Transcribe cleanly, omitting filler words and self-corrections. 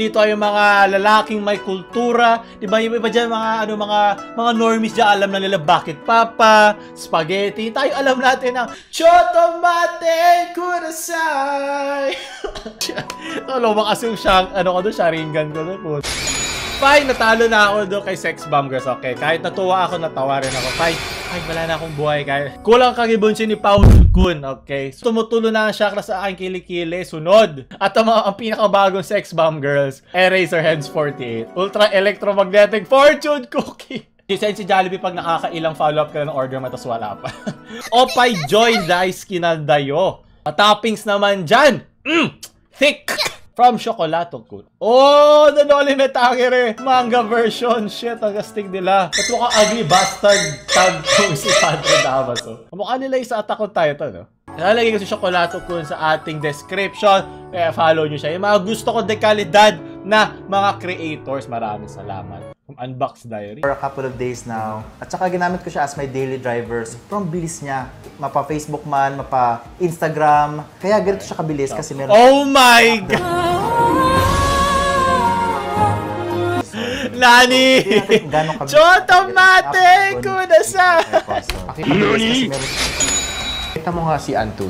Dito ay yung mga lalaking may kultura, 'di ba? Yung iba diyan mga normies diyan alam na nila bakit papa, spaghetti. Tayo alam natin ang chotomate kudasai. Lumakas yung Sharingan ko doon. Fine, natalo na ako doon kay Sex Bomb Girls. Okay, kahit natuwa ako, natawa rin ako. Fine, wala na akong buhay. Kulang kagibunsin ni Paul Kun. Okay, tumutulo na ang chakra sa aking kilikili. Sunod. At ang pinakabagong Sex Bomb Girls, Eraserheads 48. Ultra Electromagnetic Fortune Cookie. Send si Jollibee pag nakakailang follow-up ka ng order mo, tas wala pa. Opay Joy Dice Kinaldayo. Toppings naman dyan. Thick. From Chocolato Kun. Oh, nanoli metangere. Manga version. Shit, ang gastig nila. Ba't mukhang ugly bastard tag ko si Padre Damaso? Mukha nila isa Attack on Titan, no? Nalalagay ko si Chocolato Kun sa ating description. Kaya follow nyo siya. Yung mga gusto ko dekalidad na mga creators. Maraming salamat. Unbox Diary. For a couple of days now. At saka ginamit ko siya as my daily driver. Sobrang bilis niya. Mapa Facebook man, mapa Instagram. Kaya ganito siya kabilis kasi meron... Oh my God! Nani! Chotomate kudasai! Kita mo nga si Antu.